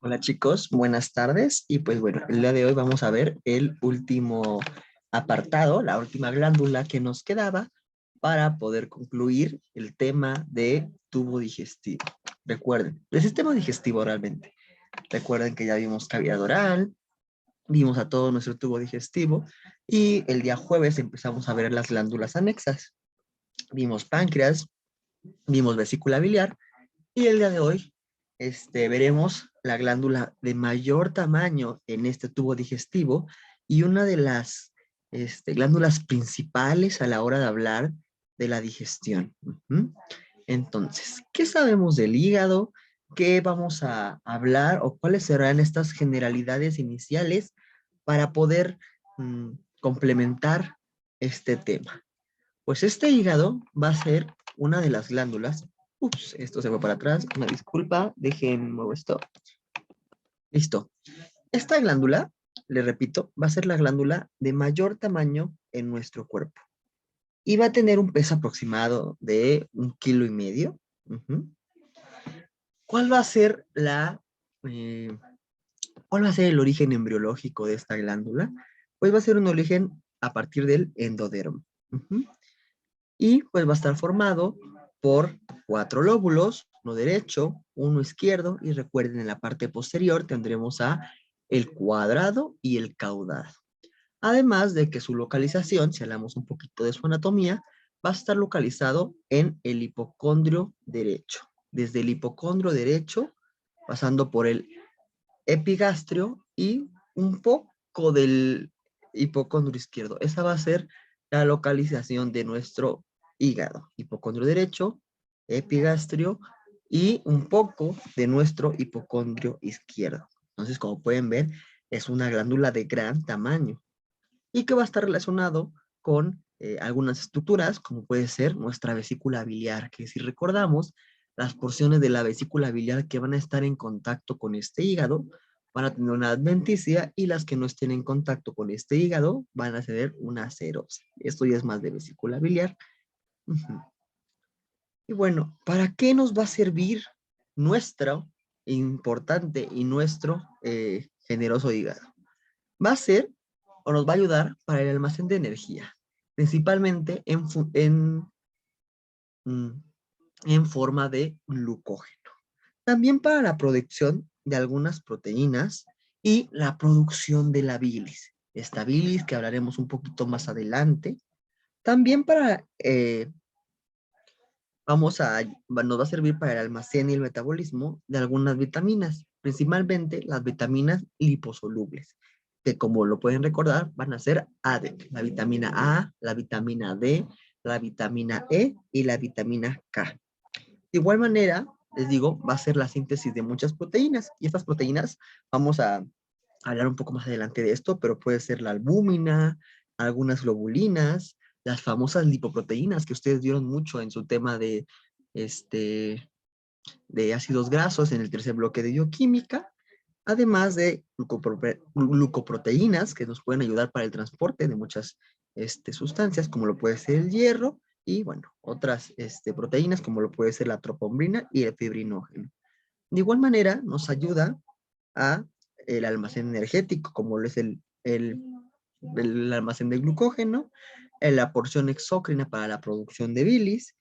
Hola chicos, buenas tardes. Y pues bueno, el día de hoy vamos a ver el último apartado, la última glándula que nos quedaba para poder concluir el tema de tubo digestivo. Recuerden, el sistema digestivo realmente. Recuerden que ya vimos cavidad oral, vimos a todo nuestro tubo digestivo y el día jueves empezamos a ver las glándulas anexas. Vimos páncreas, vimos vesícula biliar y el día de hoy veremos la glándula de mayor tamaño en este tubo digestivo y una de las glándulas principales a la hora de hablar de la digestión. Entonces, ¿qué sabemos del hígado? ¿Qué vamos a hablar o cuáles serán estas generalidades iniciales para poder complementar este tema? Pues este hígado va a ser una de las glándulas. Ups, esto se fue para atrás. Una disculpa, dejen mover esto. Listo. Esta glándula, le repito, va a ser la glándula de mayor tamaño en nuestro cuerpo. Y va a tener un peso aproximado de 1,5 kilos. ¿Cuál va a ser eh, cuál va a ser el origen embriológico de esta glándula? Pues va a ser un origen a partir del endodermo. Y pues va a estar formado por 4 lóbulos, uno derecho, uno izquierdo, y recuerden en la parte posterior tendremos el cuadrado y el caudado. Además de que su localización, si hablamos un poquito de su anatomía, va a estar localizado en el hipocondrio derecho. Desde el hipocondrio derecho, pasando por el epigastrio y un poco del hipocondrio izquierdo. Esa va a ser la localización de nuestro hígado. Hipocondrio derecho, epigastrio y un poco de nuestro hipocondrio izquierdo. Entonces, como pueden ver, es una glándula de gran tamaño y que va a estar relacionado con algunas estructuras, como puede ser nuestra vesícula biliar, que si recordamos, las porciones de la vesícula biliar que van a estar en contacto con este hígado van a tener una adventicia y las que no estén en contacto con este hígado van a tener una cerosa. Esto ya es más de vesícula biliar. Y bueno, ¿para qué nos va a servir nuestro importante y nuestro generoso hígado? Va a ser o nos va a ayudar para el almacén de energía, principalmente mm, en forma de glucógeno. También para la producción de algunas proteínas y la producción de la bilis. Esta bilis que hablaremos un poquito más adelante. También nos va a servir para el almacén y el metabolismo de algunas vitaminas, principalmente las vitaminas liposolubles, que como lo pueden recordar, van a ser ADEC, la vitamina A, la vitamina D, la vitamina E y la vitamina K. De igual manera, les digo, va a ser la síntesis de muchas proteínas, y estas proteínas vamos a hablar un poco más adelante de esto, pero puede ser la albúmina, algunas globulinas, las famosas lipoproteínas que ustedes vieron mucho en su tema este, de ácidos grasos en el tercer bloque de bioquímica, además de glucoproteínas que nos pueden ayudar para el transporte de muchas sustancias, como lo puede ser el hierro, y bueno, otras proteínas como lo puede ser la troponina y el fibrinógeno. De igual manera, nos ayuda a el almacén energético, como lo es el almacén de glucógeno, la porción exócrina para la producción de bilis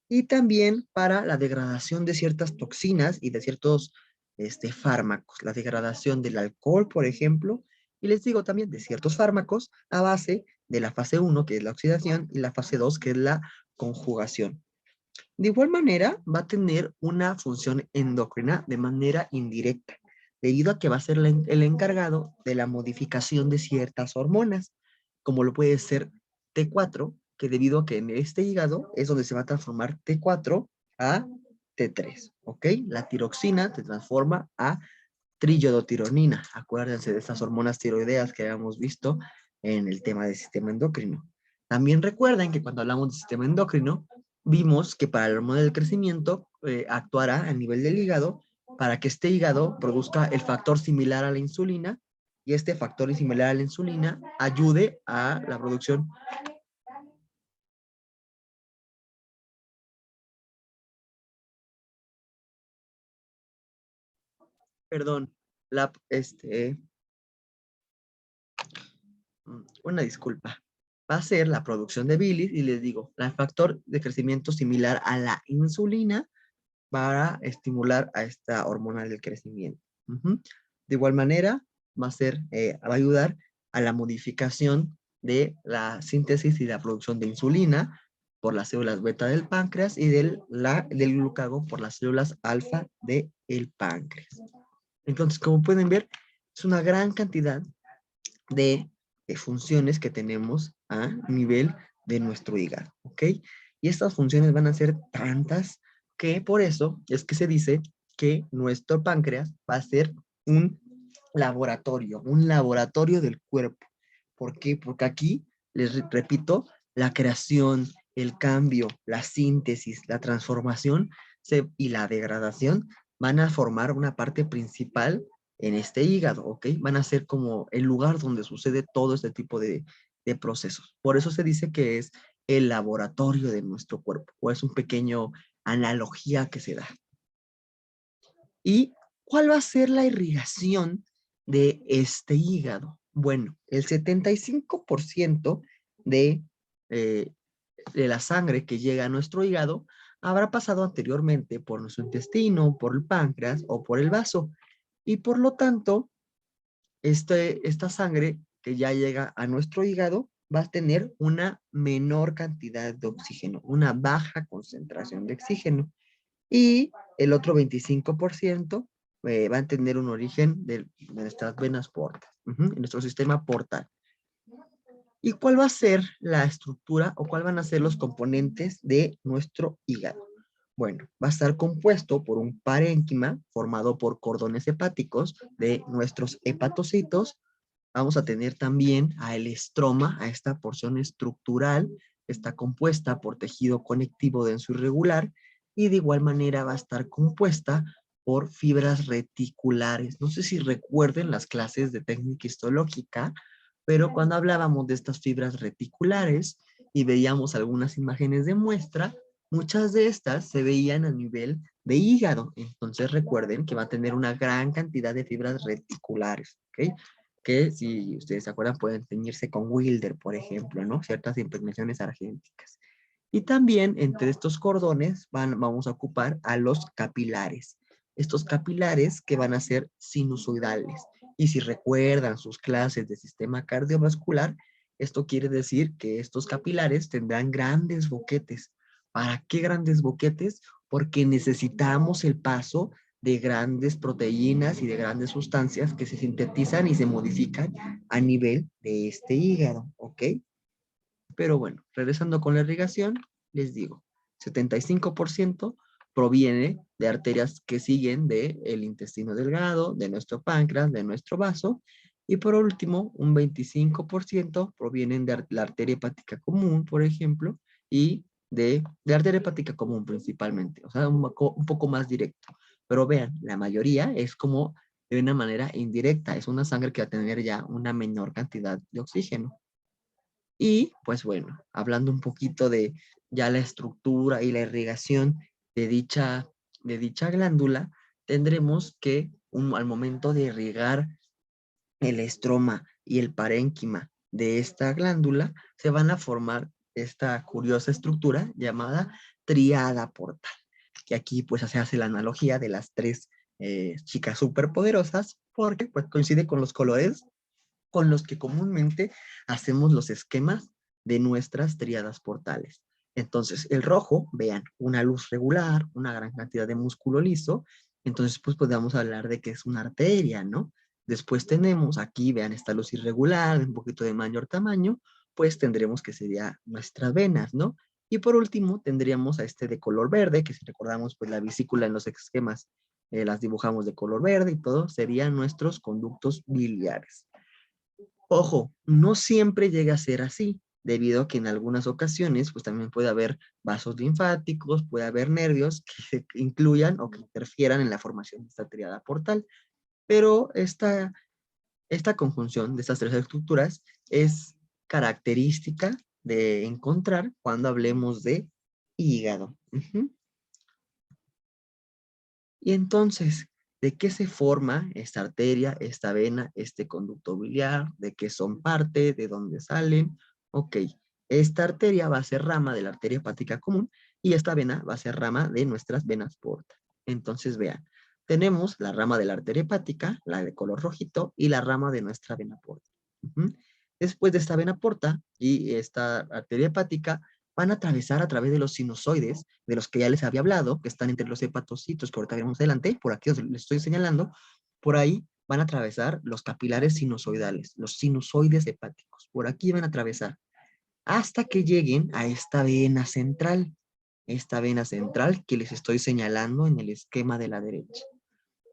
y también para la degradación de ciertas toxinas y de ciertos fármacos, la degradación del alcohol, por ejemplo, y les digo también de ciertos fármacos a base de la fase 1, que es la oxidación, y la fase 2, que es la conjugación. De igual manera, va a tener una función endocrina de manera indirecta, debido a que va a ser el encargado de la modificación de ciertas hormonas, como lo puede ser T4, que debido a que en este hígado es donde se va a transformar T4 a T3, ¿ok? La tiroxina se transforma a triiodotironina. Acuérdense de estas hormonas tiroideas que habíamos visto en el tema del sistema endocrino. También recuerden que cuando hablamos del sistema endocrino, vimos que para el hormona del crecimiento actuará a nivel del hígado para que este hígado produzca el factor similar a la insulina y este factor similar a la insulina ayude a la producción. Perdón, la, una disculpa, va a ser la producción de bilis y les digo, el factor de crecimiento similar a la insulina para estimular a esta hormona del crecimiento. De igual manera, va a ayudar a la modificación de la síntesis y la producción de insulina por las células beta del páncreas y del glucagón por las células alfa del páncreas. Entonces, como pueden ver, es una gran cantidad de funciones que tenemos a nivel de nuestro hígado, ¿ok? Y estas funciones van a ser tantas que por eso es que se dice que nuestro páncreas va a ser un laboratorio del cuerpo. ¿Por qué? Porque aquí, repito, la creación, el cambio, la síntesis, la transformación y la degradación van a formar una parte principal en este hígado, ¿ok? Van a ser como el lugar donde sucede todo este tipo de procesos. Por eso se dice que es el laboratorio de nuestro cuerpo, o es un pequeño analogía que se da. ¿Y cuál va a ser la irrigación de este hígado? Bueno, el 75% de, eh, de la sangre que llega a nuestro hígado habrá pasado anteriormente por nuestro intestino, por el páncreas o por el vaso. Y por lo tanto, esta sangre que ya llega a nuestro hígado va a tener una menor cantidad de oxígeno, una baja concentración de oxígeno. Y el otro 25% va a tener un origen de nuestras venas portas, en nuestro sistema portal. ¿Y cuál va a ser la estructura o cuál van a ser los componentes de nuestro hígado? Bueno, va a estar compuesto por un parénquima formado por cordones hepáticos de nuestros hepatocitos. Vamos a tener también a el estroma, a esta porción estructural, que está compuesta por tejido conectivo denso irregular, y de igual manera va a estar compuesta por fibras reticulares. No sé si recuerden las clases de técnica histológica, pero cuando hablábamos de estas fibras reticulares y veíamos algunas imágenes de muestra, muchas de estas se veían a nivel de hígado. Entonces recuerden que va a tener una gran cantidad de fibras reticulares, ¿ok? Que si ustedes se acuerdan pueden teñirse con Wilder, por ejemplo, ¿no? Ciertas impregnaciones argénticas. Y también entre estos cordones vamos a ocupar a los capilares. Estos capilares que van a ser sinusoidales. Y si recuerdan sus clases de sistema cardiovascular, esto quiere decir que estos capilares tendrán grandes boquetes. ¿Para qué grandes boquetes? Porque necesitamos el paso de grandes proteínas y de grandes sustancias que se sintetizan y se modifican a nivel de este hígado, ¿ok? Pero bueno, regresando con la irrigación, les digo, 75% proviene de arterias que siguen del intestino delgado, de nuestro páncreas, de nuestro vaso, y por último, un 25% provienen de la arteria hepática común, por ejemplo, y de la arteria hepática común principalmente, o sea, un poco más directo. Pero vean, la mayoría es como de una manera indirecta, es una sangre que va a tener ya una menor cantidad de oxígeno. Y pues bueno, hablando un poquito de ya la estructura y la irrigación de dicha glándula, tendremos que al momento de irrigar el estroma y el parénquima de esta glándula, se van a formar esta curiosa estructura llamada triada portal. Que aquí pues se hace la analogía de las tres chicas superpoderosas porque pues coincide con los colores con los que comúnmente hacemos los esquemas de nuestras tríadas portales. Entonces, el rojo, vean, una luz regular, una gran cantidad de músculo liso, entonces pues podemos hablar de que es una arteria, ¿no? Después tenemos aquí, vean, esta luz irregular, de un poquito de mayor tamaño, pues tendremos que sería nuestras venas, ¿no? Y por último, tendríamos a este de color verde, que si recordamos, pues la vesícula en los esquemas las dibujamos de color verde y todo, serían nuestros conductos biliares. Ojo, no siempre llega a ser así, debido a que en algunas ocasiones, pues también puede haber vasos linfáticos, puede haber nervios que incluyan o que interfieran en la formación de esta triada portal. Pero esta conjunción de estas tres estructuras es característica de encontrar cuando hablemos de hígado. Y entonces, ¿De qué se forma esta arteria, esta vena, este conducto biliar? ¿De qué son parte? ¿De dónde salen? Ok, esta arteria va a ser rama de la arteria hepática común y esta vena va a ser rama de nuestras venas porta. Entonces, vean, tenemos la rama de la arteria hepática, la de color rojito, y la rama de nuestra vena porta. Después de esta vena porta y esta arteria hepática, van a atravesar a través de los sinusoides, de los que ya les había hablado, que están entre los hepatocitos, que ahorita veremos adelante, por aquí les estoy señalando, por ahí van a atravesar los capilares sinusoidales, los sinusoides hepáticos, por aquí van a atravesar, hasta que lleguen a esta vena central que les estoy señalando en el esquema de la derecha.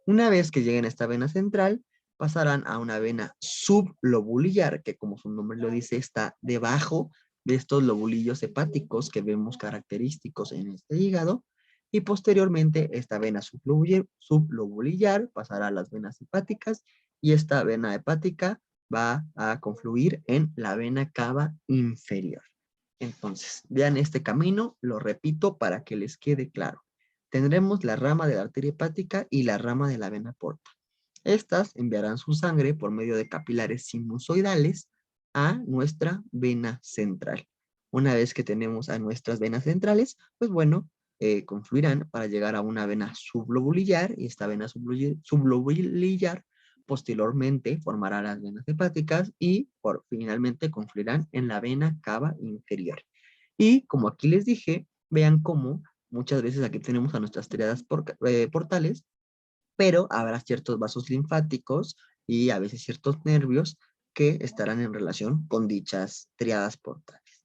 Una vez que lleguen a esta vena central, pasarán a una vena sublobulillar, que como su nombre lo dice, está debajo de estos lobulillos hepáticos que vemos característicos en este hígado, y posteriormente esta vena sublobulillar pasará a las venas hepáticas, y esta vena hepática va a confluir en la vena cava inferior. Entonces, vean este camino, lo repito para que les quede claro. Tendremos la rama de la arteria hepática y la rama de la vena porta. Estas enviarán su sangre por medio de capilares sinusoidales a nuestra vena central. Una vez que tenemos a nuestras venas centrales, pues bueno, confluirán para llegar a una vena sublobulillar, y esta vena sublobulillar posteriormente formará las venas hepáticas y finalmente confluirán en la vena cava inferior. Y como aquí les dije, vean cómo muchas veces aquí tenemos a nuestras triadas portales, pero habrá ciertos vasos linfáticos y a veces ciertos nervios que estarán en relación con dichas triadas portales.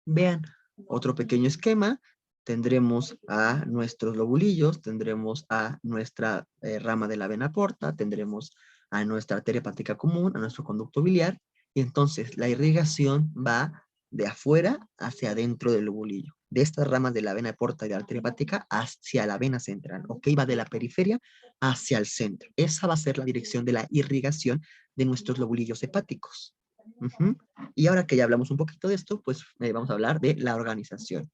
Vean, otro pequeño esquema. Tendremos a nuestros lobulillos, tendremos a nuestra rama de la vena porta, tendremos a nuestra arteria hepática común, a nuestro conducto biliar, y entonces la irrigación va de afuera hacia adentro del lobulillo, de estas ramas de la vena porta y de la arteria hepática hacia la vena central, ¿ok? Va de la periferia hacia el centro. Esa va a ser la dirección de la irrigación de nuestros lobulillos hepáticos. Y ahora que ya hablamos un poquito de esto, pues vamos a hablar de la organización.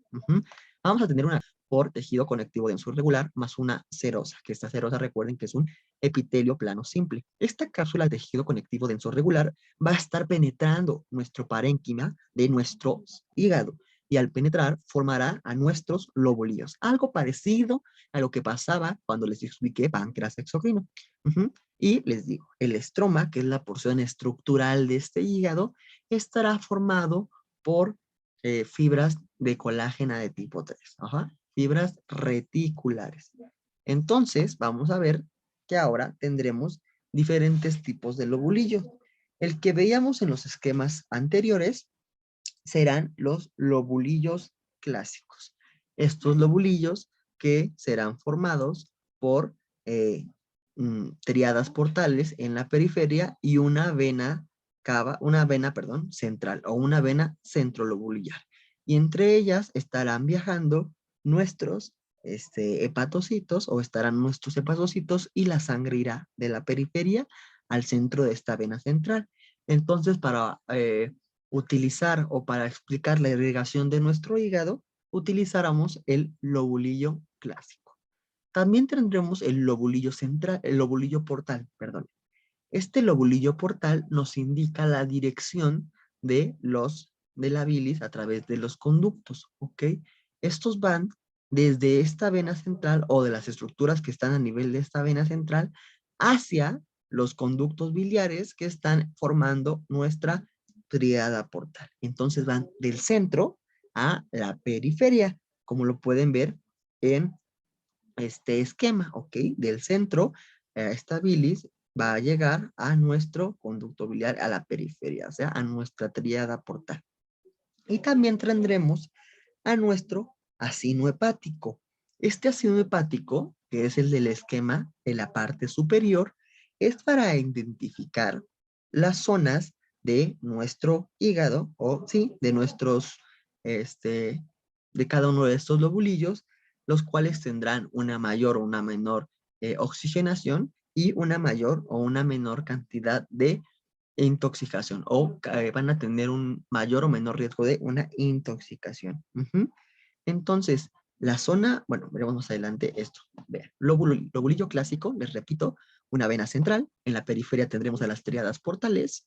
Vamos a tener una por tejido conectivo denso irregular más una serosa, que esta serosa recuerden que es un epitelio plano simple. Esta cápsula de tejido conectivo denso regular va a estar penetrando nuestro parénquima de nuestro hígado, y al penetrar formará a nuestros lobulillos, algo parecido a lo que pasaba cuando les expliqué páncreas exocrino. Y les digo, el estroma, que es la porción estructural de este hígado, estará formado por fibras de colágena de tipo 3, fibras reticulares. Entonces, vamos a ver que ahora tendremos diferentes tipos de lobulillo. El que veíamos en los esquemas anteriores serán los lobulillos clásicos. Estos lobulillos que serán formados por triadas portales en la periferia y una vena central o una vena centrolobulillar. Y entre ellas estarán viajando nuestros hepatocitos, o estarán nuestros hepatocitos, y la sangre irá de la periferia al centro de esta vena central. Entonces, para utilizar o para explicar la irrigación de nuestro hígado, utilizáramos el lobulillo clásico. También tendremos el lobulillo central, el lobulillo portal, perdón. Este lobulillo portal nos indica la dirección de la bilis a través de los conductos, ¿ok? Estos van desde esta vena central, o de las estructuras que están a nivel de esta vena central, hacia los conductos biliares que están formando nuestra tríada portal. Entonces van del centro a la periferia, como lo pueden ver en este esquema, ¿ok? Del centro, esta bilis va a llegar a nuestro conducto biliar a la periferia, o sea, a nuestra tríada portal. Y también tendremos a nuestro acino hepático. Este acino hepático, que es el del esquema de la parte superior, es para identificar las zonas de nuestro hígado, o sí, de nuestros, de cada uno de estos lobulillos, los cuales tendrán una mayor o una menor oxigenación, y una mayor o una menor cantidad de intoxicación, o van a tener un mayor o menor riesgo de una intoxicación. Entonces, La zona, bueno, veremos más adelante esto. Vean, lobulillo clásico, les repito, una vena central. En la periferia tendremos a las tríadas portales.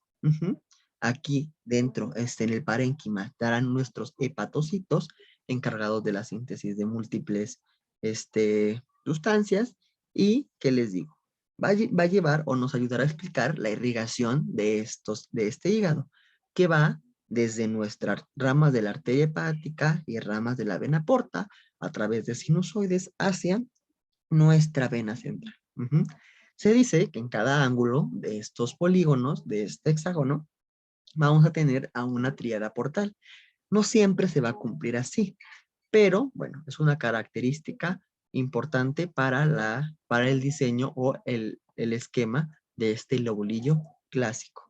Aquí dentro, en el parénquima, estarán nuestros hepatocitos encargados de la síntesis de múltiples sustancias. ¿Y qué les digo? Va a llevar o nos ayudará a explicar la irrigación de este hígado, que va desde nuestras ramas de la arteria hepática y ramas de la vena porta a través de sinusoides hacia nuestra vena central. Se dice que en cada ángulo de estos polígonos, de este hexágono, vamos a tener a una tríada portal. No siempre se va a cumplir así, pero bueno, es una característica importante para el diseño o el esquema de este lobulillo clásico.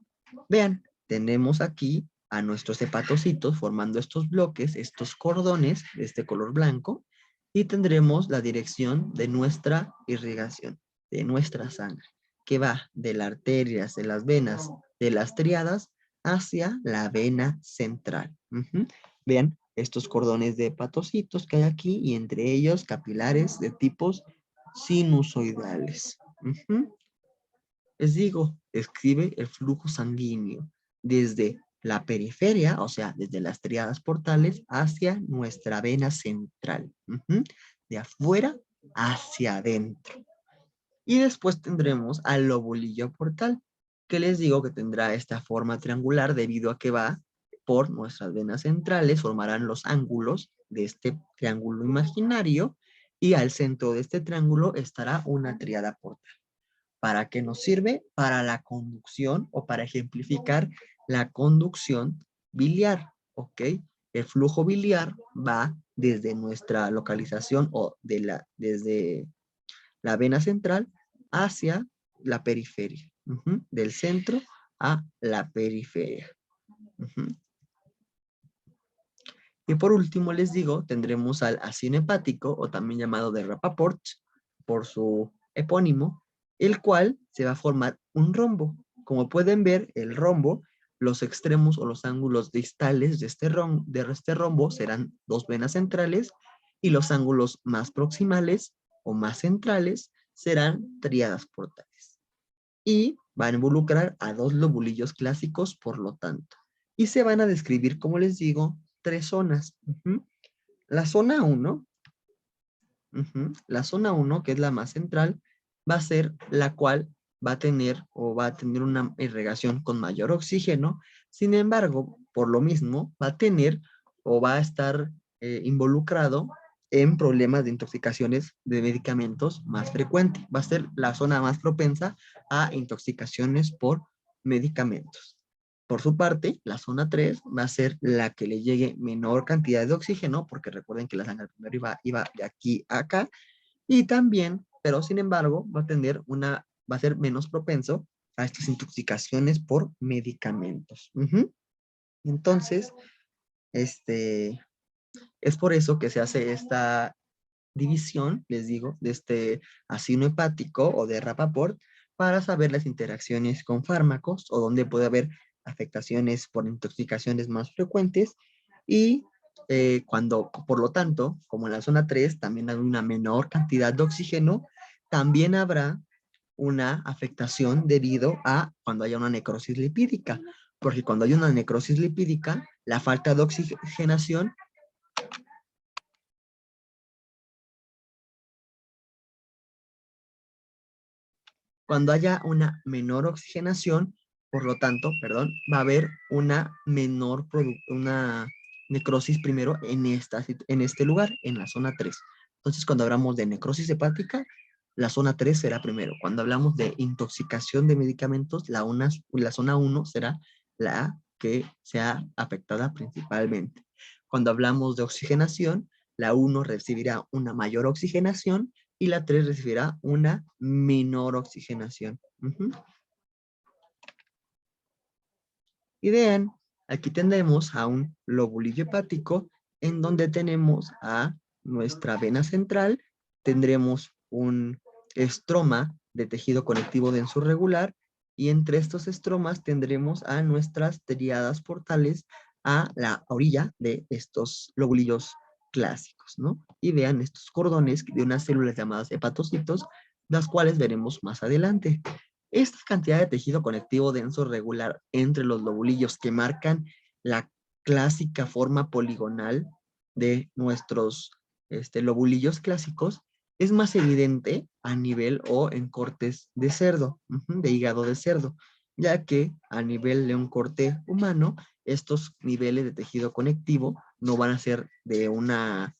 Vean, tenemos aquí a nuestros hepatocitos formando estos bloques, estos cordones de este color blanco, y tendremos la dirección de nuestra irrigación, de nuestra sangre, que va de las arterias, de las venas, de las tríadas, hacia la vena central. Vean estos cordones de hepatocitos que hay aquí y entre ellos capilares de tipos sinusoidales. Les digo, escribe el flujo sanguíneo desde la periferia, o sea, desde las tríadas portales hacia nuestra vena central. De afuera hacia adentro. Y después tendremos al lobulillo portal, que les digo que tendrá esta forma triangular debido a que va por nuestras venas centrales, formarán los ángulos de este triángulo imaginario y al centro de este triángulo estará una tríada portal. ¿Para qué nos sirve? Para la conducción o para ejemplificar la conducción biliar, ¿ok? El flujo biliar va desde nuestra localización o desde la vena central hacia la periferia, del centro a la periferia. Y por último les digo, tendremos al ácido hepático o también llamado de Rappaport por su epónimo, el cual se va a formar un rombo. Como pueden ver, el rombo, los extremos o los ángulos distales de este rombo serán dos venas centrales y los ángulos más proximales o más centrales serán tríadas portales. Y van a involucrar a dos lobulillos clásicos, por lo tanto. Y se van a describir, como les digo, tres zonas. La zona 1, la zona 1, que es la más central, va a ser la cual va a tener una irrigación con mayor oxígeno. Sin embargo, por lo mismo, va a tener o va a estar involucrado en problemas de intoxicaciones de medicamentos más frecuente. Va a ser la zona más propensa a intoxicaciones por medicamentos. Por su parte, la zona 3 va a ser la que le llegue menor cantidad de oxígeno, porque recuerden que la sangre primero iba de aquí a acá, y también, pero sin embargo, va a ser menos propenso a estas intoxicaciones por medicamentos. Entonces, es por eso que se hace esta división, les digo, de este ácido hepático o de Rappaport para saber las interacciones con fármacos o donde puede haber afectaciones por intoxicaciones más frecuentes y por lo tanto, como en la zona 3 también hay una menor cantidad de oxígeno, también habrá una afectación debido a cuando haya una necrosis lipídica, porque cuando hay una necrosis lipídica, la falta de oxigenación cuando haya una menor oxigenación, por lo tanto, perdón, va a haber una una necrosis primero en este lugar, en la zona 3. Entonces, cuando hablamos de necrosis hepática, la zona 3 será primero. Cuando hablamos de intoxicación de medicamentos, la zona 1 será la que sea afectada principalmente. Cuando hablamos de oxigenación, la 1 recibirá una mayor oxigenación y la 3 recibirá una menor oxigenación. Y vean, aquí tendremos a un lobulillo hepático en donde tenemos a nuestra vena central, tendremos un estroma de tejido conectivo denso regular y entre estos estromas tendremos a nuestras tríadas portales a la orilla de estos lobulillos clásicos, ¿no? Y vean estos cordones de unas células llamadas hepatocitos, las cuales veremos más adelante. Esta cantidad de tejido conectivo denso regular entre los lobulillos que marcan la clásica forma poligonal de nuestros lobulillos clásicos es más evidente a nivel o en cortes de cerdo, de hígado de cerdo, ya que a nivel de un corte humano, estos niveles de tejido conectivo no van a ser de una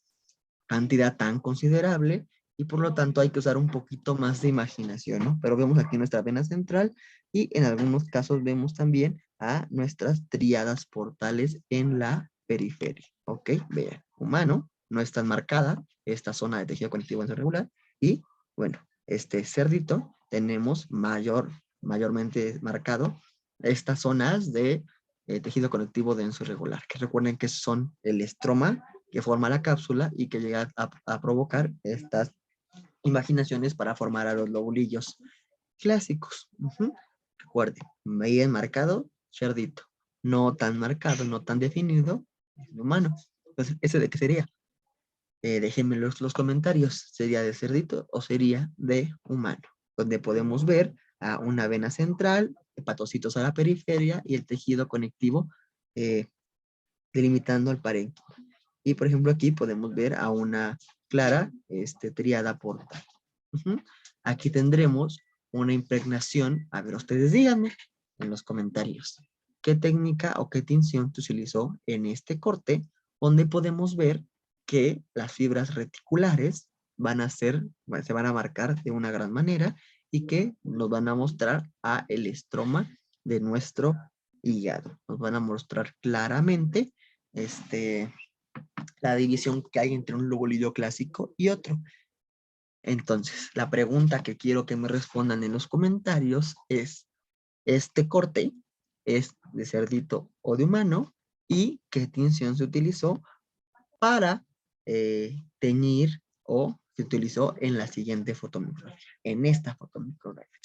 cantidad tan considerable y por lo tanto hay que usar un poquito más de imaginación, ¿no? Pero vemos aquí nuestra vena central y en algunos casos vemos también a nuestras tríadas portales en la periferia, ¿ok? Vean, humano, no es tan marcada esta zona de tejido conectivo irregular y bueno, este cerdito tenemos mayormente marcado estas zonas de tejido conectivo denso irregular, que recuerden que son el estroma que forma la cápsula y que llega a provocar estas imaginaciones para formar a los lobulillos clásicos. Recuerden, bien marcado, cerdito. No tan marcado, no tan definido, el humano. Entonces, ¿ese de qué sería? Déjenme los comentarios. ¿Sería de cerdito o sería de humano? Donde podemos ver a una vena central, hepatocitos a la periferia y el tejido conectivo eh, delimitando el parénquima. Y por ejemplo aquí podemos ver a una clara tríada portal. Aquí tendremos una impregnación. A ver, ustedes díganme en los comentarios qué técnica o qué tinción se utilizó en este corte, donde podemos ver que las fibras reticulares se van a marcar de una gran manera y que nos van a mostrar a el estroma de nuestro hígado. Nos van a mostrar claramente la división que hay entre un lobulillo clásico y otro. Entonces, la pregunta que quiero que me respondan en los comentarios es, ¿este corte es de cerdito o de humano? ¿Y qué tinción se utilizó para teñir o se utilizó en la siguiente fotomicrografía? En esta fotomicrografía.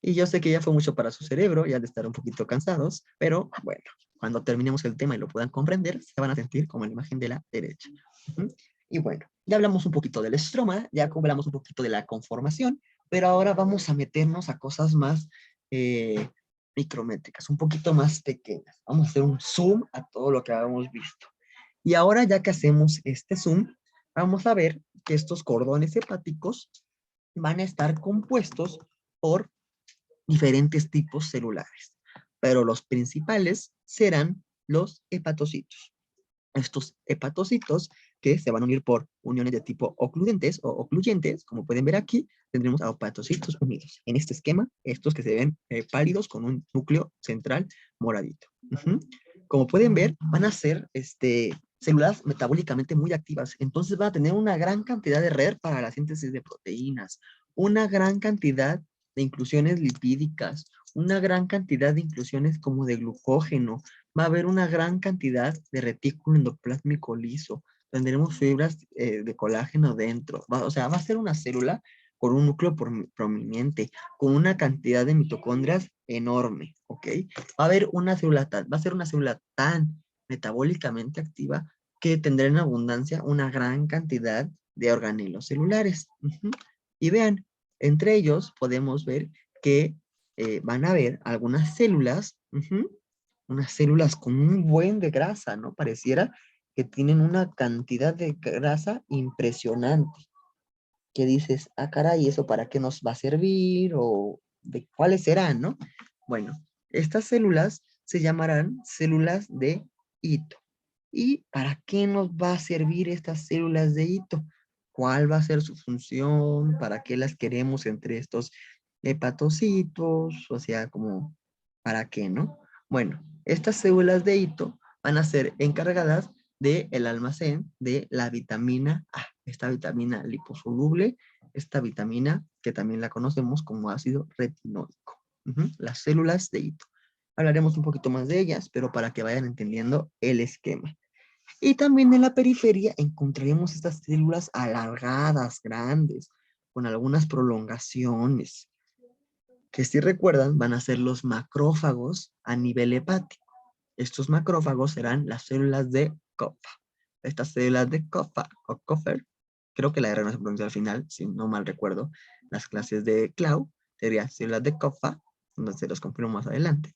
Y yo sé que ya fue mucho para su cerebro, ya de estar un poquito cansados, pero bueno, cuando terminemos el tema y lo puedan comprender, se van a sentir como en la imagen de la derecha. Y bueno, ya hablamos un poquito del estroma, ya hablamos un poquito de la conformación, pero ahora vamos a meternos a cosas más micrométricas, un poquito más pequeñas. Vamos a hacer un zoom a todo lo que habíamos visto. Y ahora ya que hacemos este zoom, vamos a ver que estos cordones hepáticos van a estar compuestos por diferentes tipos celulares, pero los principales serán los hepatocitos. Estos hepatocitos que se van a unir por uniones de tipo ocludentes o ocluyentes, como pueden ver aquí, tendremos a hepatocitos unidos. En este esquema, estos que se ven pálidos con un núcleo central moradito. Como pueden ver, van a ser células metabólicamente muy activas, entonces van a tener una gran cantidad de red para la síntesis de proteínas, una gran cantidad de inclusiones lipídicas, una gran cantidad de inclusiones como de glucógeno, va a haber una gran cantidad de retículo endoplásmico liso, tendremos fibras de colágeno dentro, o sea, va a ser una célula con un núcleo prominente, con una cantidad de mitocondrias enorme, ¿ok? Va a ser una célula tan metabólicamente activa que tendrá en abundancia una gran cantidad de organelos celulares. Y vean, entre ellos podemos ver que van a haber algunas células, unas células con un buen de grasa, ¿no? Pareciera que tienen una cantidad de grasa impresionante. Que dices, ah, caray, ¿eso para qué nos va a servir? ¿O de cuáles serán, no? Bueno, estas células se llamarán células de Ito. ¿Y para qué nos va a servir estas células de Ito? ¿Cuál va a ser su función? ¿Para qué las queremos entre estos hepatocitos? O sea, como, ¿para qué, no? Bueno, estas células de Ito van a ser encargadas del almacén de la vitamina A, esta vitamina liposoluble, esta vitamina que también la conocemos como ácido retinóico. Las células de Ito. Hablaremos un poquito más de ellas, pero para que vayan entendiendo el esquema. Y también en la periferia encontraremos estas células alargadas, grandes, con algunas prolongaciones, que si recuerdan van a ser los macrófagos a nivel hepático. Estos macrófagos serán las células de Kupffer. Estas células de Kupffer, creo que la R no se pronuncia al final, si no mal recuerdo, las clases de Clau, serían células de Kupffer, donde se los confirmo más adelante.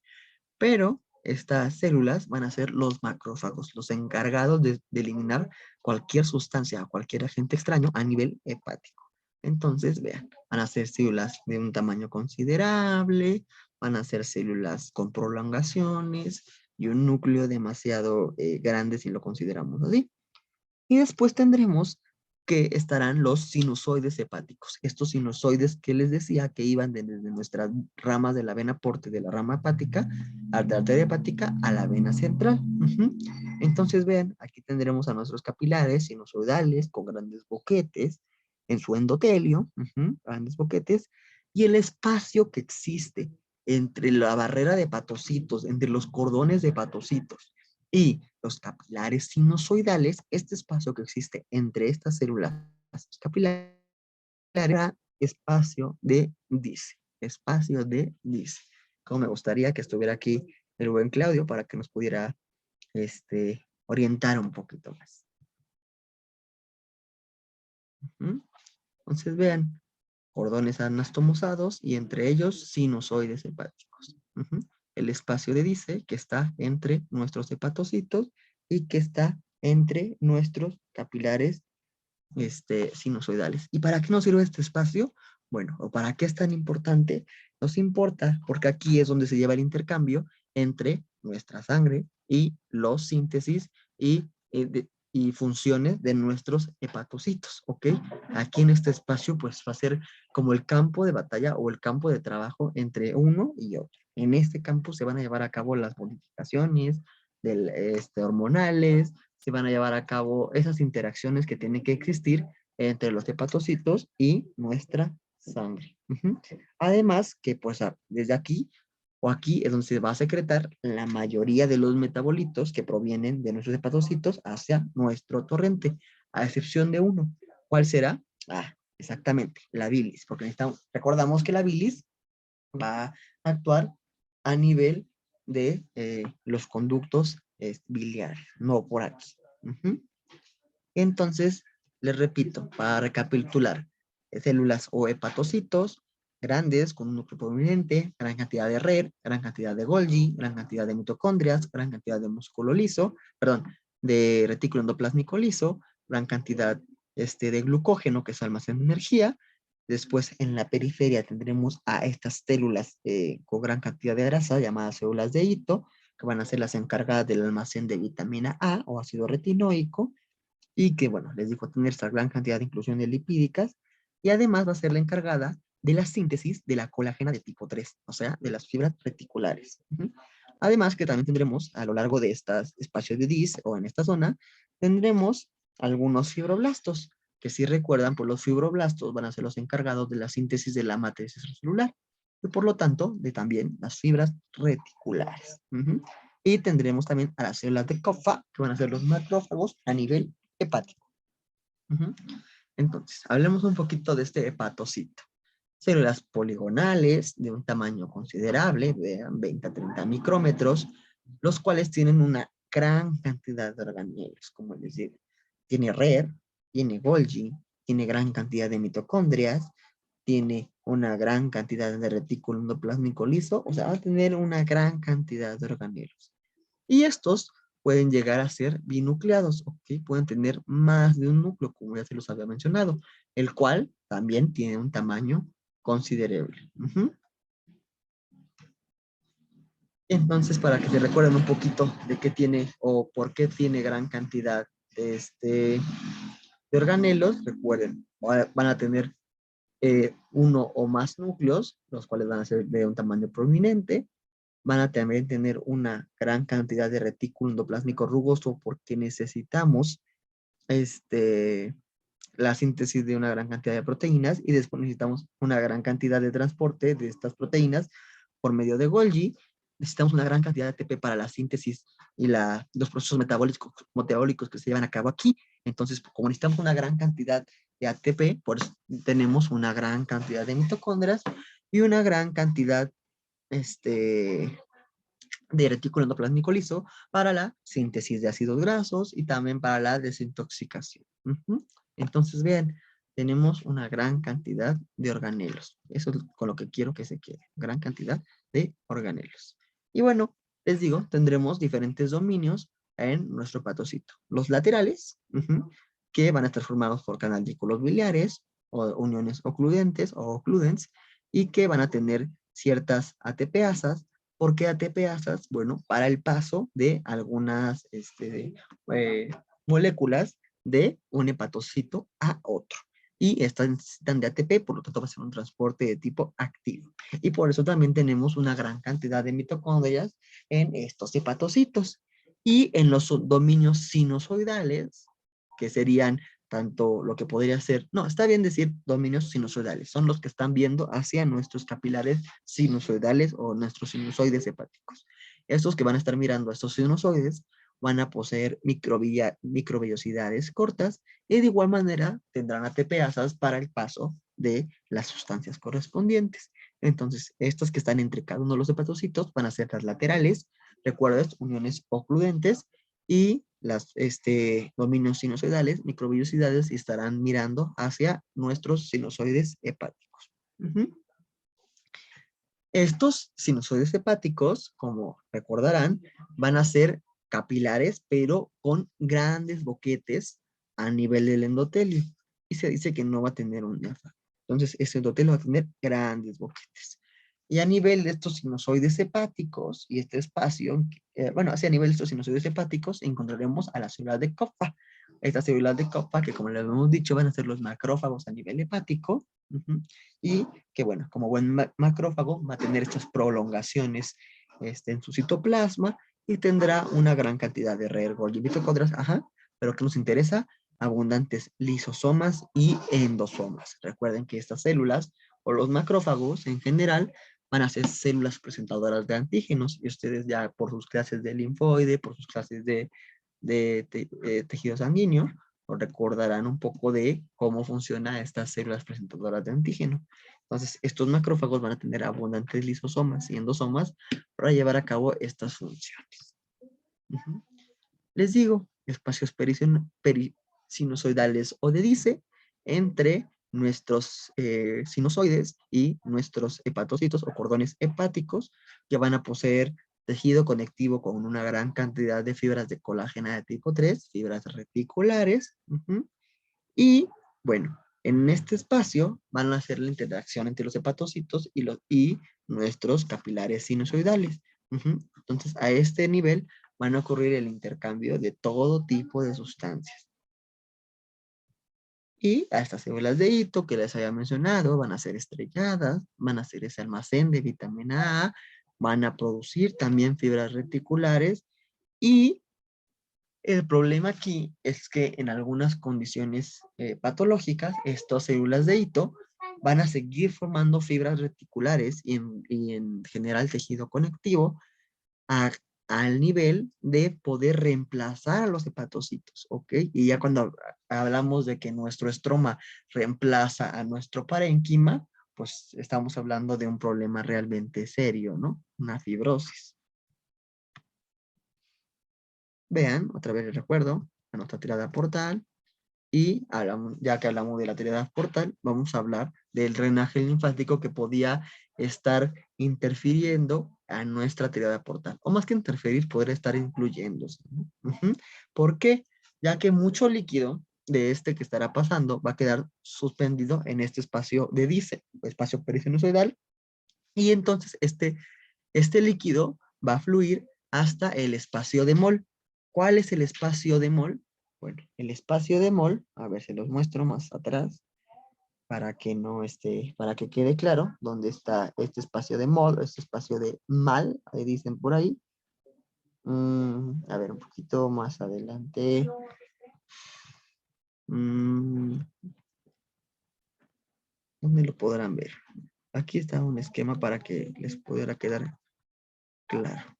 Pero estas células van a ser los macrófagos, los encargados de eliminar cualquier sustancia o cualquier agente extraño a nivel hepático. Entonces, vean, van a ser células de un tamaño considerable, van a ser células con prolongaciones y un núcleo demasiado grande si lo consideramos así. Y después tendremos que estarán los sinusoides hepáticos. Estos sinusoides que les decía que iban desde nuestras ramas de la vena porte, de la rama hepática, a la arteria hepática, a la vena central. Entonces, vean, aquí tendremos a nuestros capilares sinusoidales con grandes boquetes en su endotelio, grandes boquetes, y el espacio que existe entre la barrera de hepatocitos, entre los cordones de hepatocitos y los capilares sinusoidales, este espacio que existe entre estas células capilares, era espacio de Dice. Espacio de Dice. Como me gustaría que estuviera aquí el buen Claudio para que nos pudiera orientar un poquito más. Entonces vean, cordones anastomosados y entre ellos sinusoides hepáticos. El espacio de Dice que está entre nuestros hepatocitos y que está entre nuestros capilares sinusoidales. ¿Y para qué nos sirve este espacio? Bueno, ¿o para qué es tan importante? Nos importa porque aquí es donde se lleva el intercambio entre nuestra sangre y los síntesis y funciones de nuestros hepatocitos, ¿ok? Aquí en este espacio pues va a ser como el campo de batalla o el campo de trabajo entre uno y otro. En este campo se van a llevar a cabo las modificaciones hormonales, se van a llevar a cabo esas interacciones que tienen que existir entre los hepatocitos y nuestra sangre. Además que pues desde aquí o aquí es donde se va a secretar la mayoría de los metabolitos que provienen de nuestros hepatocitos hacia nuestro torrente, a excepción de uno. ¿Cuál será? Exactamente, la bilis, porque recordamos que la bilis va a actuar a nivel de los conductos biliares, no por aquí. Entonces, les repito, para recapitular, células o hepatocitos grandes con un núcleo prominente, gran cantidad de red, gran cantidad de Golgi, gran cantidad de mitocondrias, gran cantidad de músculo liso, perdón, de retículo endoplásmico liso, gran cantidad de glucógeno que es almacén de energía. Después en la periferia tendremos a estas células con gran cantidad de grasa llamadas células de hito, que van a ser las encargadas del almacén de vitamina A o ácido retinoico, y que, bueno, les digo, tener esta gran cantidad de inclusión de lipídicas, y además va a ser la encargada de la síntesis de la colágena de tipo 3, o sea, de las fibras reticulares. Además que también tendremos a lo largo de estos espacios de DIS o en esta zona, tendremos algunos fibroblastos, que si recuerdan, pues los fibroblastos van a ser los encargados de la síntesis de la matriz extracelular y por lo tanto de también las fibras reticulares. Y tendremos también a las células de Kupffer, que van a ser los macrófagos a nivel hepático. Entonces, hablemos un poquito de este hepatocito. Células poligonales de un tamaño considerable, vean, 20 a 30 micrómetros, los cuales tienen una gran cantidad de organelos, como les digo. Tiene red, tiene Golgi, tiene gran cantidad de mitocondrias, tiene una gran cantidad de retículo endoplásmico liso, o sea, va a tener una gran cantidad de organelos. Y estos pueden llegar a ser binucleados, ¿ok? Pueden tener más de un núcleo, como ya se los había mencionado, el cual también tiene un tamaño considerable. Entonces, para que se recuerden un poquito de qué tiene o por qué tiene gran cantidad de organelos, recuerden, van a tener uno o más núcleos, los cuales van a ser de un tamaño prominente, van a también tener una gran cantidad de retículo endoplásmico rugoso porque necesitamos la síntesis de una gran cantidad de proteínas y después necesitamos una gran cantidad de transporte de estas proteínas por medio de Golgi. Necesitamos una gran cantidad de ATP para la síntesis y los procesos metabólicos que se llevan a cabo aquí. Entonces, como necesitamos una gran cantidad de ATP, pues tenemos una gran cantidad de mitocondrias y una gran cantidad de retículo endoplasmático liso para la síntesis de ácidos grasos y también para la desintoxicación. Entonces, vean, tenemos una gran cantidad de organelos. Eso es con lo que quiero que se quede, gran cantidad de organelos. Y bueno, les digo, tendremos diferentes dominios en nuestro hepatocito. Los laterales, que van a estar formados por canalículos biliares o uniones ocludentes o ocludens, y que van a tener ciertas ATPasas. ¿Por qué ATPasas? Bueno, para el paso de algunas moléculas de un hepatocito a otro. Y estas necesitan de ATP, por lo tanto va a ser un transporte de tipo activo. Y por eso también tenemos una gran cantidad de mitocondrias en estos hepatocitos. Y en los dominios sinusoidales, que serían tanto lo que podría ser, no, está bien decir dominios sinusoidales, son los que están viendo hacia nuestros capilares sinusoidales o nuestros sinusoides hepáticos. Estos que van a estar mirando a estos sinusoides van a poseer microvellosidades cortas y de igual manera tendrán ATPasas para el paso de las sustancias correspondientes. Entonces, estos que están entre cada uno de los hepatocitos van a ser las laterales, recuerda, uniones ocludentes, y las dominios sinusoidales, microvellosidades, y estarán mirando hacia nuestros sinusoides hepáticos. Estos sinusoides hepáticos, como recordarán, van a ser capilares, pero con grandes boquetes a nivel del endotelio. Y se dice que no va a tener un diafragma. Entonces, ese endotelio va a tener grandes boquetes. Y a nivel de estos sinusoides hepáticos y este espacio, bueno, hacia nivel de estos sinusoides hepáticos, encontraremos a las células de Kupffer. Estas células de Kupffer, que como les hemos dicho, van a ser los macrófagos a nivel hepático, y que, bueno, como buen macrófago, va a tener estas prolongaciones en su citoplasma y tendrá una gran cantidad de redes Golgi mitocondrias, pero que nos interesa, abundantes lisosomas y endosomas. Recuerden que estas células, o los macrófagos en general, van a ser células presentadoras de antígenos, y ustedes ya por sus clases de linfoide, por sus clases de tejido sanguíneo, o recordarán un poco de cómo funcionan estas células presentadoras de antígeno. Entonces, estos macrófagos van a tener abundantes lisosomas y endosomas para llevar a cabo estas funciones. Les digo, espacios sinusoidales o de Dice entre nuestros sinusoides y nuestros hepatocitos o cordones hepáticos, que van a poseer tejido conectivo con una gran cantidad de fibras de colágeno de tipo 3, fibras reticulares, y bueno, en este espacio van a hacer la interacción entre los hepatocitos y nuestros capilares sinusoidales. Entonces, a este nivel van a ocurrir el intercambio de todo tipo de sustancias. Y a estas células de hito que les había mencionado van a ser estrelladas, van a ser ese almacén de vitamina A, van a producir también fibras reticulares, y el problema aquí es que en algunas condiciones patológicas, estas células de hito van a seguir formando fibras reticulares y en general tejido conectivo a- al nivel de poder reemplazar a los hepatocitos, ¿ok? Y ya cuando hablamos de que nuestro estroma reemplaza a nuestro parénquima, pues estamos hablando de un problema realmente serio, ¿no? Una fibrosis. Vean, otra vez les recuerdo, a nuestra tirada portal, y ya que hablamos de la tirada portal, vamos a hablar del drenaje linfático que podía estar interfiriendo a nuestra tirada portal. O más que interferir, podría estar incluyéndose, ¿no? ¿Por qué? Ya que mucho líquido de este que estará pasando va a quedar suspendido en este espacio de Dice, espacio perisinusoidal, y entonces este líquido va a fluir hasta el espacio de mol. ¿Cuál es el espacio de mol? Bueno, el espacio de mol, a ver, se los muestro más atrás para que no para que quede claro dónde está este espacio de mol, este espacio de mal, ahí dicen por ahí. A ver, un poquito más adelante. ¿Dónde lo podrán ver? Aquí está un esquema para que les pudiera quedar claro.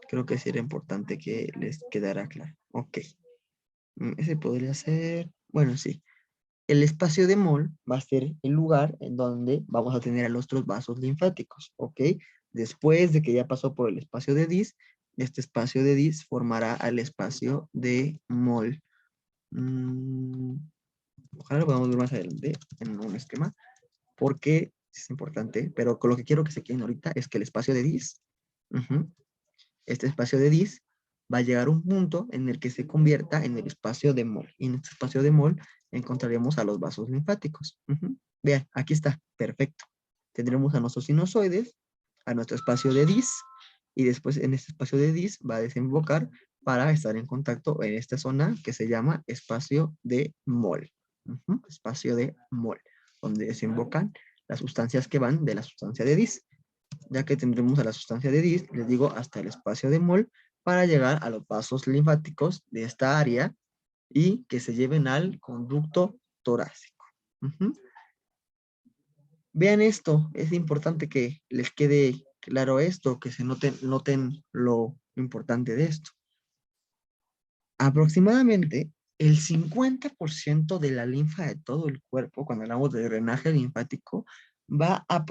Creo que sería importante que les quedara claro. Ok. Ese podría ser, bueno, sí. El espacio de mol va a ser el lugar en donde vamos a tener a nuestros vasos linfáticos, ¿ok? Después de que ya pasó por el espacio de Dis, este espacio de dis formará al espacio de mol. Ojalá lo podamos ver más adelante en un esquema, porque es importante, pero con lo que quiero que se queden ahorita es que el espacio de dis, este espacio de dis, va a llegar a un punto en el que se convierta en el espacio de mol. Y en este espacio de mol encontraremos a los vasos linfáticos. Vean, aquí está, perfecto. Tendremos a nuestros sinusoides, a nuestro espacio de dis, y después en este espacio de dis va a desembocar para estar en contacto en esta zona que se llama espacio de mol. Espacio de mol, donde desembocan las sustancias que van de la sustancia de dis. Ya que tendremos a la sustancia de dis, les digo, hasta el espacio de mol, para llegar a los vasos linfáticos de esta área y que se lleven al conducto torácico. Vean esto, es importante que les quede claro esto, que se noten lo importante de esto. Aproximadamente el 50% de la linfa de todo el cuerpo, cuando hablamos de drenaje linfático, va a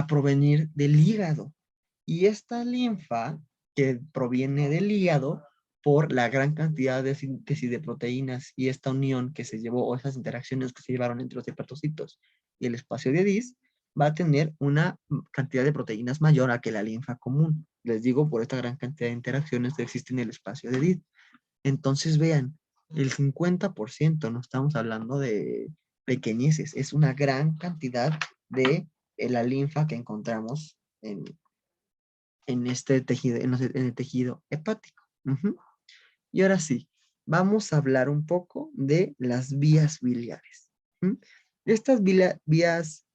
provenir del hígado. Y esta linfa que proviene del hígado por la gran cantidad de síntesis de proteínas y esta unión que se llevó, o esas interacciones que se llevaron entre los hepatocitos y el espacio de dis, va a tener una cantidad de proteínas mayor a que la linfa común. Les digo por esta gran cantidad de interacciones que existen en el espacio de dis. Entonces vean, el 50%, no estamos hablando de pequeñeces, es una gran cantidad de la linfa que encontramos en este tejido, en el tejido hepático. Y ahora sí, vamos a hablar un poco de las vías biliares. Estas vías,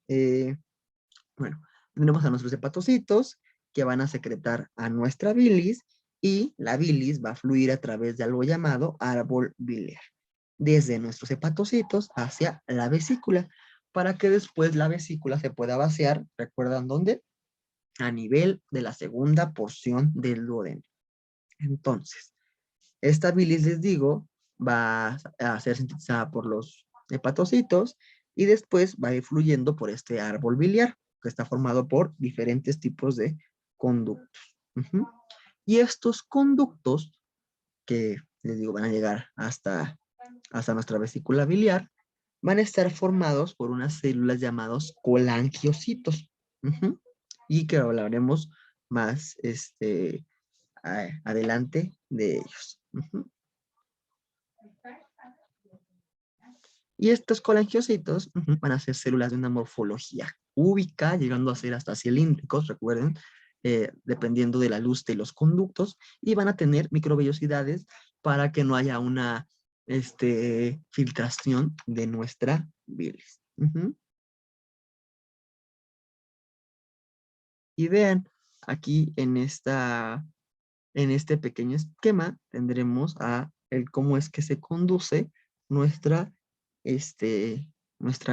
bueno, tenemos a nuestros hepatocitos que van a secretar a nuestra bilis y la bilis va a fluir a través de algo llamado árbol biliar, desde nuestros hepatocitos hacia la vesícula, para que después la vesícula se pueda vaciar, ¿recuerdan dónde? A nivel de la segunda porción del duodeno. Entonces, esta bilis, les digo, va a ser sintetizada por los hepatocitos y después va a ir fluyendo por este árbol biliar, que está formado por diferentes tipos de conductos. Y estos conductos, que les digo, van a llegar hasta nuestra vesícula biliar, van a estar formados por unas células llamadas colangiocitos. Y que hablaremos más adelante de ellos. Y estos colangiocitos van a ser células de una morfología cúbica, llegando a ser hasta cilíndricos, recuerden, dependiendo de la luz de los conductos, y van a tener microvellosidades para que no haya una filtración de nuestra bilis. Y vean, aquí en este pequeño esquema tendremos cómo es que se conduce nuestra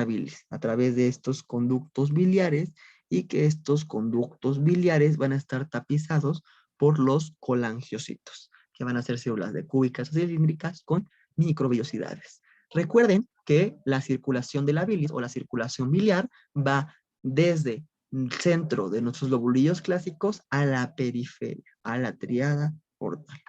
bilis a través de estos conductos biliares, y que estos conductos biliares van a estar tapizados por los colangiocitos, que van a ser células de cúbicas o cilíndricas con microvellosidades. Recuerden que la circulación de la bilis o la circulación biliar va desde el centro de nuestros lobulillos clásicos a la periferia, a la tríada portal.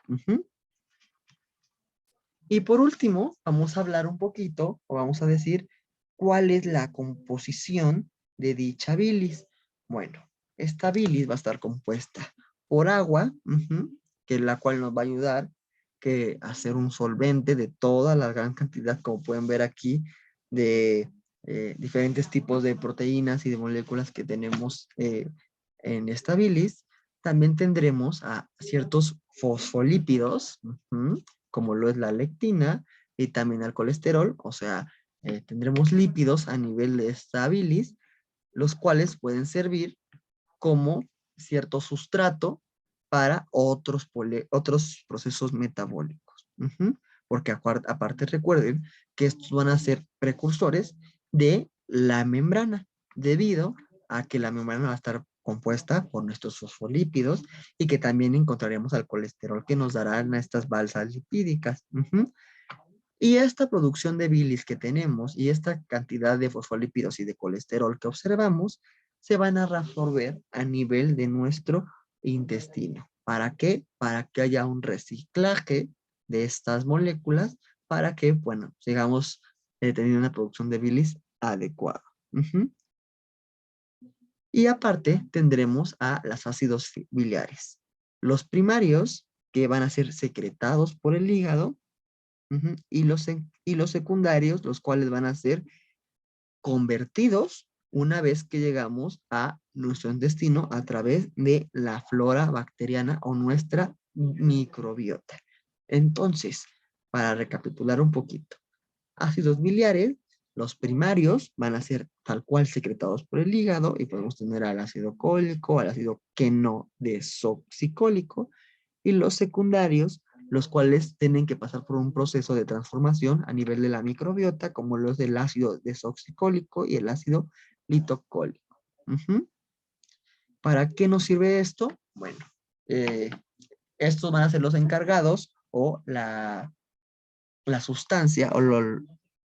Y por último, vamos a hablar un poquito, o vamos a decir, cuál es la composición de dicha bilis. Bueno, esta bilis va a estar compuesta por agua, que es la cual nos va a ayudar a ser un solvente de toda la gran cantidad, como pueden ver aquí, de diferentes tipos de proteínas y de moléculas que tenemos en esta bilis. También tendremos a ciertos fosfolípidos, como lo es la lectina, y también al colesterol, o sea, tendremos lípidos a nivel de esta bilis, los cuales pueden servir como cierto sustrato para otros procesos metabólicos. Porque aparte recuerden que estos van a ser precursores de la membrana, debido a que la membrana va a estar compuesta por nuestros fosfolípidos, y que también encontraremos al colesterol que nos darán estas balsas lipídicas. Y esta producción de bilis que tenemos y esta cantidad de fosfolípidos y de colesterol que observamos se van a reabsorber a nivel de nuestro intestino. ¿Para qué? Para que haya un reciclaje de estas moléculas para que, bueno, sigamos teniendo una producción de bilis adecuada. Ujú. Y aparte tendremos a los ácidos biliares. Los primarios, que van a ser secretados por el hígado, y los secundarios, los cuales van a ser convertidos una vez que llegamos a nuestro intestino a través de la flora bacteriana o nuestra microbiota. Entonces, para recapitular un poquito, ácidos biliares, los primarios van a ser tal cual secretados por el hígado y podemos tener al ácido cólico, al ácido queno-desoxicólico, y los secundarios, los cuales tienen que pasar por un proceso de transformación a nivel de la microbiota, como los del ácido desoxicólico y el ácido litocólico. Ujú. ¿Para qué nos sirve esto? Bueno, eh, estos van a ser los encargados o la sustancia o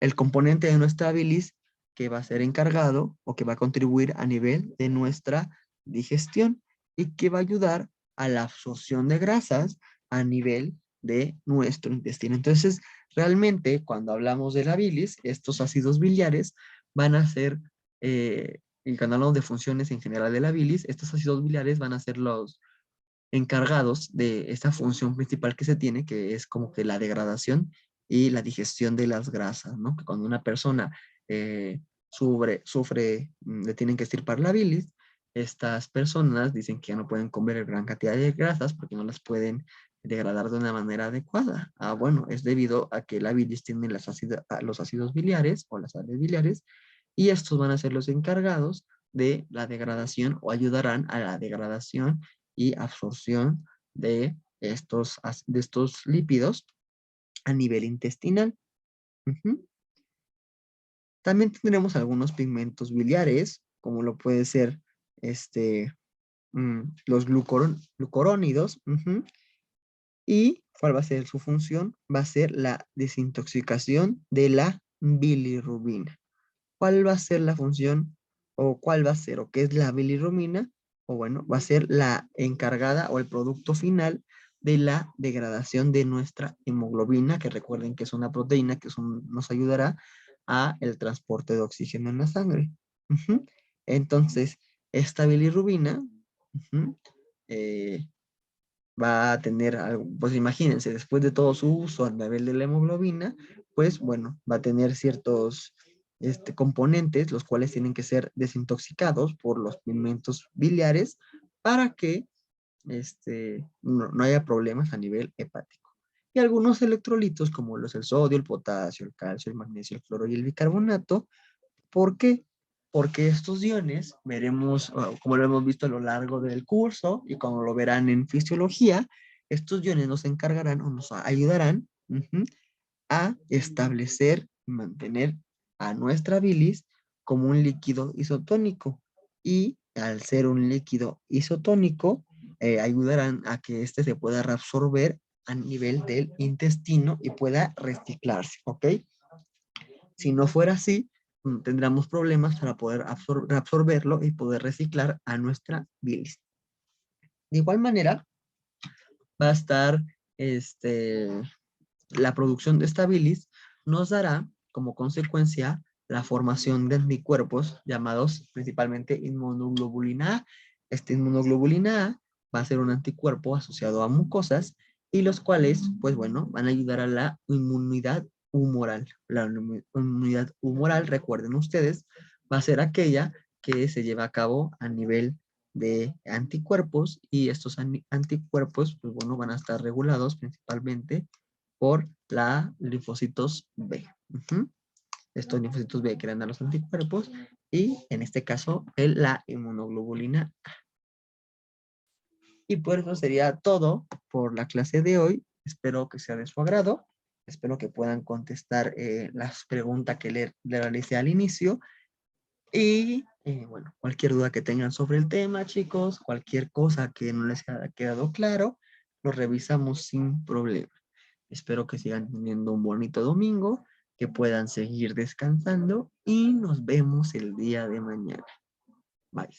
el componente de nuestra bilis que va a ser encargado o que va a contribuir a nivel de nuestra digestión y que va a ayudar a la absorción de grasas a nivel de nuestro intestino. Entonces, realmente, cuando hablamos de la bilis, estos ácidos biliares van a ser, y cuando hablamos de funciones en general de la bilis, estos ácidos biliares van a ser los encargados de esta función principal que se tiene, que es como que la degradación y la digestión de las grasas, ¿no? Que cuando una persona sufre, le tienen que extirpar la bilis, estas personas dicen que ya no pueden comer gran cantidad de grasas porque no las pueden degradar de una manera adecuada. Ah, bueno, es debido a que la bilis tiene los ácidos biliares o las sales biliares y estos van a ser los encargados de la degradación o ayudarán a la degradación y absorción de estos lípidos a nivel intestinal. Ujú. También tendremos algunos pigmentos biliares, como lo puede ser este, los glucorónidos. Ujú. ¿Y cuál va a ser su función? Va a ser la desintoxicación de la bilirrubina. ¿Cuál va a ser la función o cuál va a ser o qué es la bilirrubina? O bueno, va a ser la encargada o el producto final de la degradación de nuestra hemoglobina, que recuerden que es una proteína que nos ayudará a el transporte de oxígeno en la sangre. Ujú. Entonces, esta bilirrubina ujú, eh, va a tener, pues imagínense, después de todo su uso a nivel de la hemoglobina, pues bueno, va a tener ciertos componentes, los cuales tienen que ser desintoxicados por los pigmentos biliares para que no haya problemas a nivel hepático. Y algunos electrolitos, como el sodio, el potasio, el calcio, el magnesio, el cloro y el bicarbonato. ¿Por qué? Porque estos iones, veremos, como lo hemos visto a lo largo del curso y como lo verán en fisiología, estos iones nos encargarán o nos ayudarán a establecer y mantener a nuestra bilis como un líquido isotónico. Y al ser un líquido isotónico, ayudarán a que éste se pueda reabsorber a nivel del intestino y pueda reciclarse, ¿ok? Si no fuera así, tendríamos problemas para poder absorberlo y poder reciclar a nuestra bilis. De igual manera, va a estar la producción de esta bilis, nos dará como consecuencia la formación de anticuerpos llamados principalmente inmunoglobulina A. Esta inmunoglobulina A va a ser un anticuerpo asociado a mucosas y los cuales, pues bueno, van a ayudar a la inmunidad humoral. La inmunidad humoral, recuerden ustedes, va a ser aquella que se lleva a cabo a nivel de anticuerpos y estos anticuerpos, pues bueno, van a estar regulados principalmente por la linfocitos B. Estos linfocitos B crean a los anticuerpos y en este caso la inmunoglobulina A. Y por eso sería todo por la clase de hoy. Espero que sea de su agrado. Espero que puedan contestar las preguntas que le realicé al inicio. Y bueno, cualquier duda que tengan sobre el tema, chicos, cualquier cosa que no les haya quedado claro, lo revisamos sin problema. Espero que sigan teniendo un bonito domingo, que puedan seguir descansando y nos vemos el día de mañana. Bye.